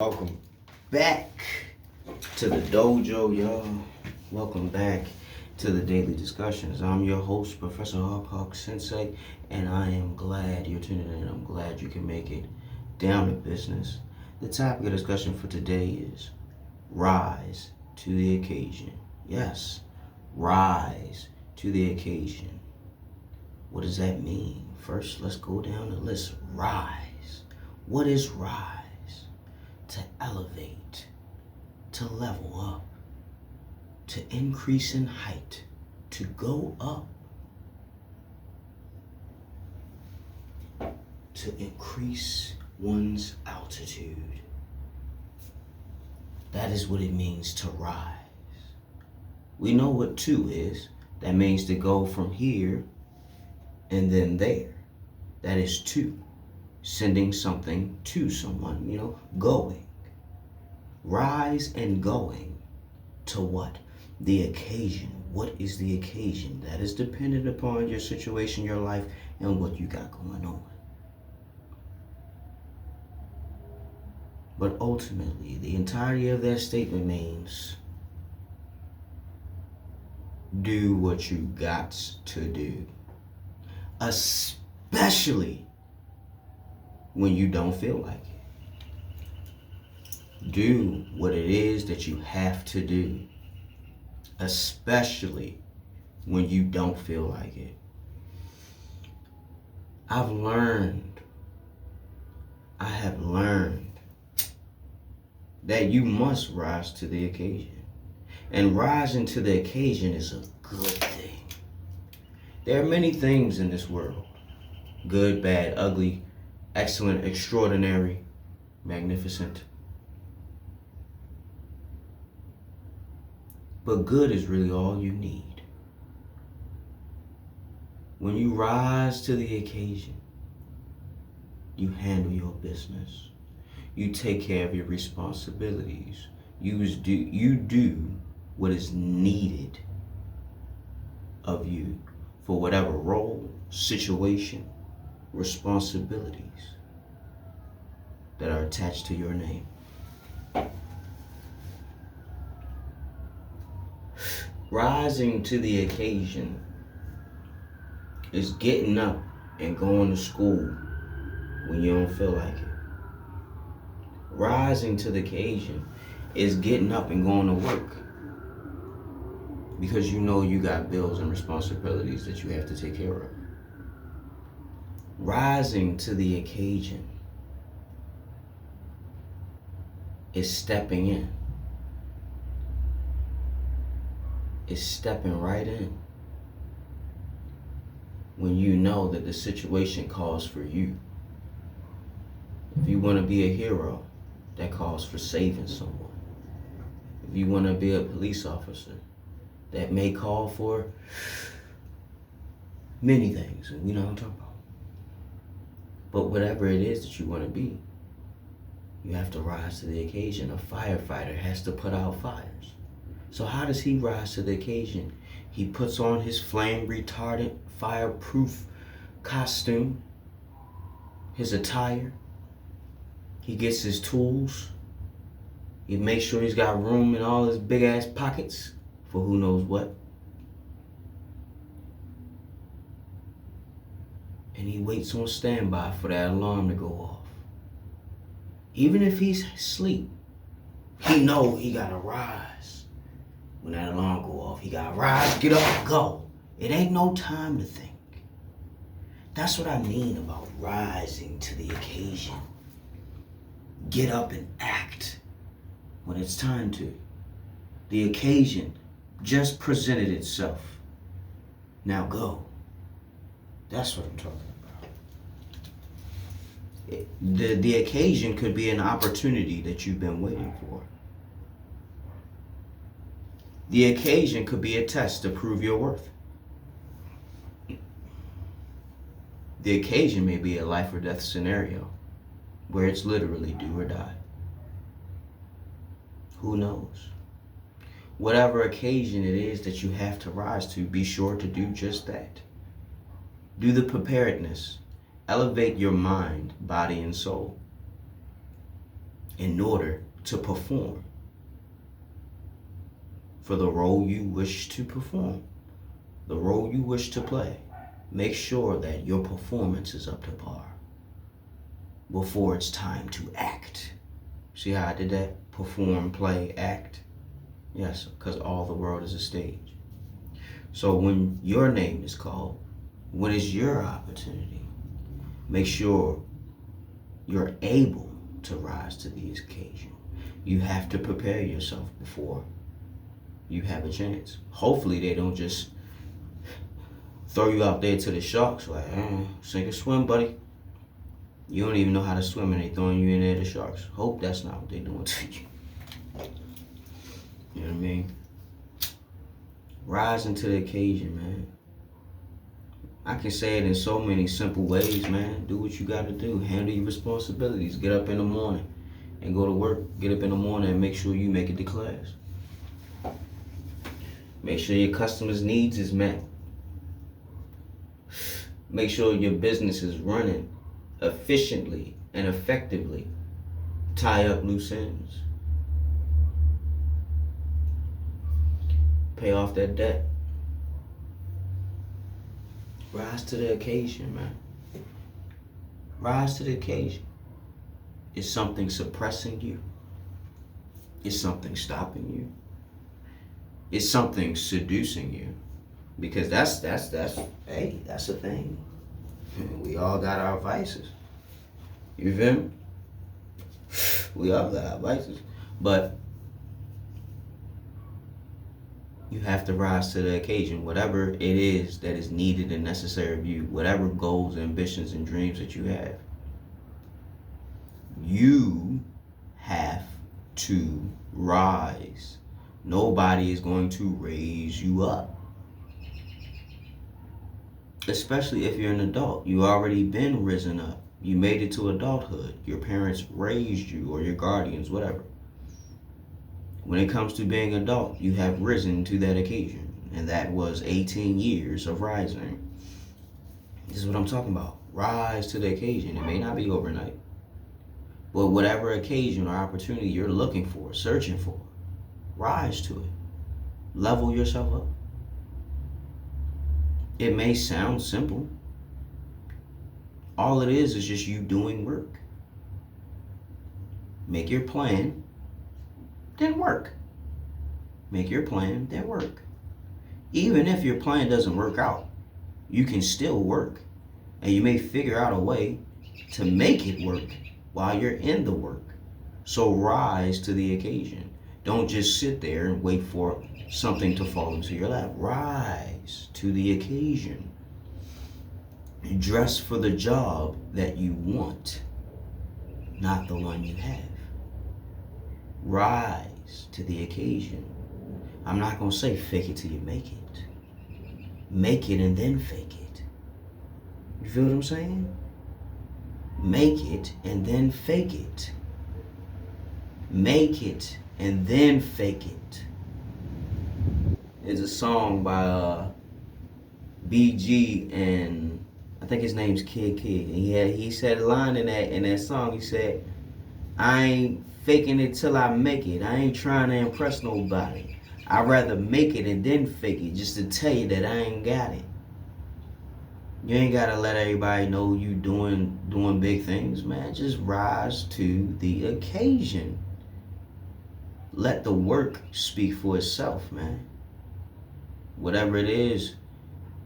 Welcome back to the dojo, y'all. Welcome back to the daily discussions. I'm your host, Professor Hawk Sensei, and I am glad you're tuning in. I'm glad you can make it down to business. The topic of discussion for today is rise to the occasion. Yes, rise to the occasion. What does that mean? First, let's go down the list. Rise. What is rise? To elevate, to level up, to increase in height, to go up, to increase one's altitude. That is what it means to rise. We know what to is. That means to go from here and then there. That is to. Sending something to someone, going. Rise and going to what? The occasion. What is the occasion? That is dependent upon your situation, your life, and what you got going on. But ultimately, the entirety of that statement means do what you got to do. Especially when you don't feel like it. Do what it is that you have to do, especially when you don't feel like it. I have learned that you must rise to the occasion. And rising to the occasion is a good thing. There are many things in this world. Good, bad, ugly, excellent, extraordinary, magnificent. But good is really all you need. When you rise to the occasion, you handle your business. You take care of your responsibilities. You do what is needed of you for whatever role, situation, responsibilities that are attached to your name. Rising to the occasion is getting up and going to school when you don't feel like it. Rising to the occasion is getting up and going to work because you know you got bills and responsibilities that you have to take care of. Rising to the occasion is stepping in. Is stepping right in when you know that the situation calls for you. If you want to be a hero, that calls for saving someone. If you want to be a police officer, that may call for many things, and we know what I'm talking about. But whatever it is that you want to be, you have to rise to the occasion. A firefighter has to put out fires. So how does he rise to the occasion? He puts on his flame retardant, fireproof costume, his attire. He gets his tools. He makes sure he's got room in all his big ass pockets for who knows what. And he waits on standby for that alarm to go off. Even if he's asleep, he know he gotta rise. When that alarm go off, he gotta rise, get up, go. It ain't no time to think. That's what I mean about rising to the occasion. Get up and act when it's time to. The occasion just presented itself. Now go. That's what I'm talking about. The occasion could be an opportunity that you've been waiting for. The occasion could be a test to prove your worth. The occasion may be a life or death scenario where it's literally do or die. Who knows? Whatever occasion it is that you have to rise to, be sure to do just that. Do the preparedness. Elevate your mind, body, and soul. in order to perform for the role you wish to perform, the role you wish to play. Make sure that your performance is up to par before it's time to act. See how I did that? Perform, play, act. Yes, because all the world is a stage. So when your name is called, when it's your opportunity, make sure you're able to rise to the occasion. You have to prepare yourself before you have a chance. Hopefully they don't just throw you out there to the sharks like, sink or swim, buddy. You don't even know how to swim and they throwing you in there to sharks. Hope that's not what they're doing to you. You know what I mean? Rising to the occasion, man. I can say it in so many simple ways, man. Do what you gotta do. Handle your responsibilities. Get up in the morning and go to work. Get up in the morning and make sure you make it to class. Make sure your customers' needs is met. Make sure your business is running efficiently and effectively. Tie up loose ends. Pay off that debt. Rise to the occasion, man. Rise to the occasion. Is something suppressing you? Is something stopping you? Is something seducing you? Because that's a thing. We all got our vices. You feel me? We all got our vices. But you have to rise to the occasion. Whatever it is that is needed and necessary of you, whatever goals, ambitions, and dreams that you have, you have to rise. Nobody is going to raise you up. Especially if you're an adult. You already been risen up. You made it to adulthood. Your parents raised you, or your guardians, whatever. When it comes to being adult, you have risen to that occasion. And that was 18 years of rising. This is what I'm talking about. Rise to the occasion. It may not be overnight. But whatever occasion or opportunity you're looking for, searching for, rise to it. Level yourself up. It may sound simple. All it is just you doing work. Make your plan, then work. Make your plan, then work. Even if your plan doesn't work out, you can still work. And you may figure out a way to make it work while you're in the work. So rise to the occasion. Don't just sit there and wait for something to fall into your lap. Rise to the occasion. Dress for the job that you want, not the one you have. Rise to the occasion. I'm not going to say fake it till you make it. Make it and then fake it. You feel what I'm saying? Make it and then fake it. Make it and then fake it. There's a song by BG and I think his name's Kid. And he said a line in that song. He said, "I ain't faking it till I make it. I ain't trying to impress nobody. I'd rather make it and then fake it just to tell you that I ain't got it." You ain't gotta let everybody know you doing big things, man. Just rise to the occasion. Let the work speak for itself, man. Whatever it is,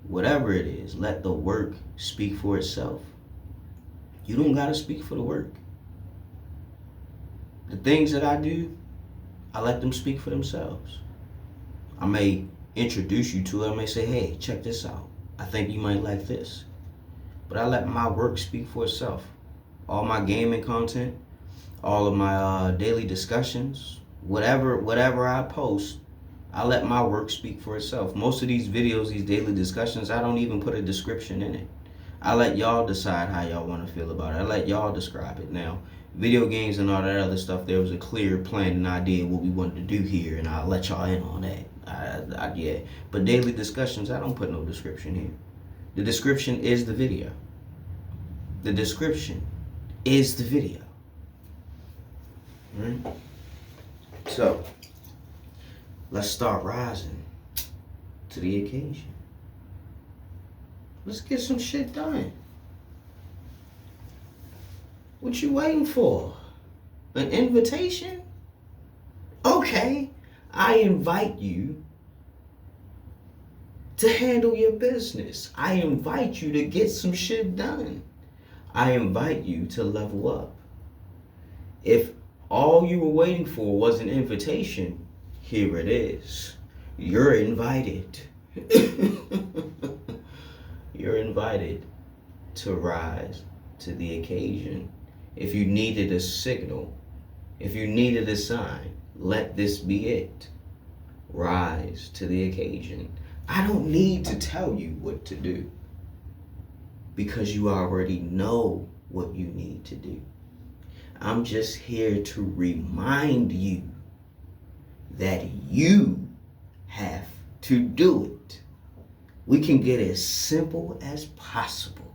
let the work speak for itself. You don't gotta speak for the work. The things that I do, I let them speak for themselves. I may introduce you to it. I may say, hey, check this out. I think you might like this. But I let my work speak for itself. All my gaming content, all of my daily discussions, whatever I post, I let my work speak for itself. Most of these videos, these daily discussions, I don't even put a description in it. I let y'all decide how y'all want to feel about it. I let y'all describe it. Now, video games and all that other stuff, there was a clear plan and idea what we wanted to do here, and I'll let y'all in on that. Yeah. But daily discussions, I don't put no description here. The description is the video. The description is the video. Right? So, let's start rising to the occasion. Let's get some shit done. What you waiting for? An invitation? Okay, I invite you to handle your business. I invite you to get some shit done. I invite you to level up. If all you were waiting for was an invitation, here it is. You're invited. You're invited to rise to the occasion. If you needed a signal, if you needed a sign, let this be it. Rise to the occasion. I don't need to tell you what to do because you already know what you need to do. I'm just here to remind you that you have to do it. We can get as simple as possible,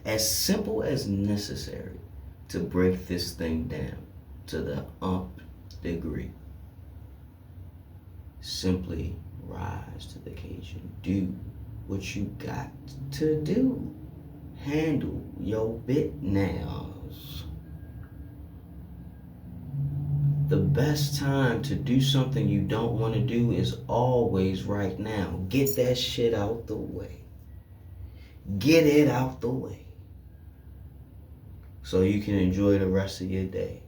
as simple as necessary to break this thing down to the nth degree. Simply rise to the occasion. Do what you got to do. Handle your business. The best time to do something you don't want to do is always right now. Get that shit out the way. Get it out the way. So you can enjoy the rest of your day.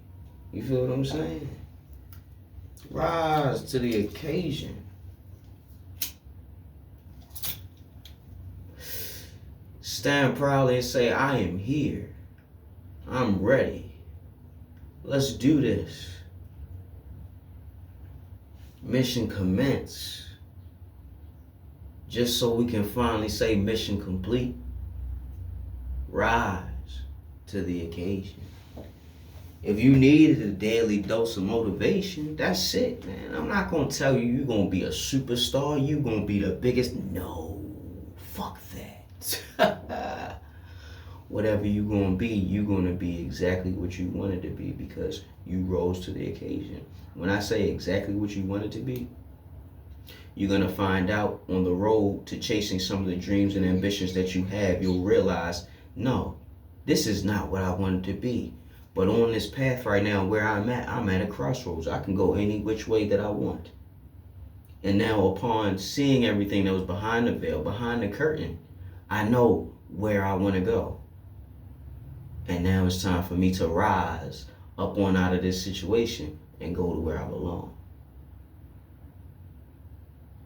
You feel what I'm saying? Rise to the occasion. Stand proudly and say, I am here. I'm ready. Let's do this. Mission commence. Just so we can finally say mission complete. Rise to the occasion. If you needed a daily dose of motivation, that's it, man. I'm not going to tell you you're going to be a superstar. You're going to be the biggest. No. Fuck that. Whatever you're going to be, you're going to be exactly what you wanted to be because you rose to the occasion. When I say exactly what you wanted to be, you're going to find out on the road to chasing some of the dreams and ambitions that you have, you'll realize, no, this is not what I wanted to be. But on this path right now where I'm at a crossroads. I can go any which way that I want. And now upon seeing everything that was behind the veil, behind the curtain, I know where I want to go. And now it's time for me to rise up on out of this situation and go to where I belong.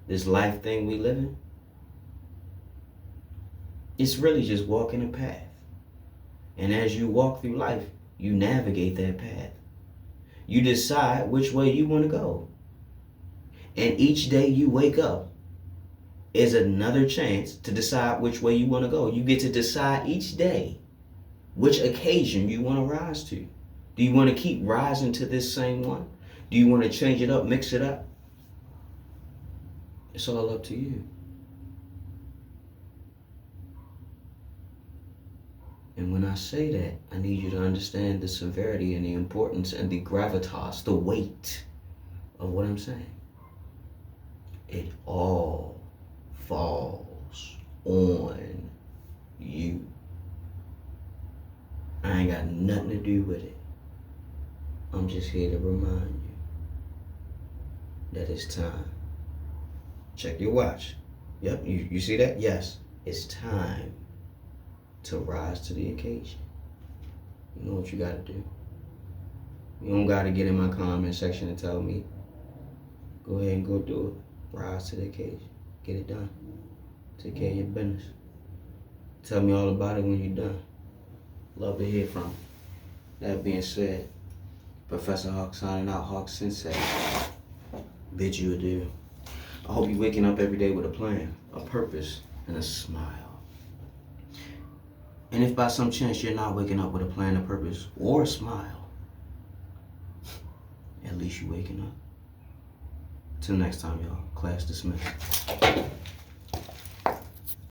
This life thing we live in, it's really just walking a path. And as you walk through life, you navigate that path. You decide which way you want to go. And each day you wake up is another chance to decide which way you want to go. You get to decide each day which occasion you want to rise to. Do you want to keep rising to this same one? Do you want to change it up, mix it up? It's all up to you. And when I say that, I need you to understand the severity and the importance and the gravitas, the weight of what I'm saying. It all falls on you. I ain't got nothing to do with it. I'm just here to remind you that it's time. Check your watch. Yep, you see that? Yes, it's time to rise to the occasion. You know what you gotta do. You don't gotta get in my comment section and tell me. Go ahead and go do it. Rise to the occasion. Get it done. Take care of your business. Tell me all about it when you're done. Love to hear from you. That being said, Professor Hawk signing out. Hawk Sensei. Bid you adieu. I hope you're waking up every day with a plan, a purpose, and a smile. And if by some chance you're not waking up with a plan, a purpose, or a smile, at least you're waking up. Till next time, y'all. Class dismissed.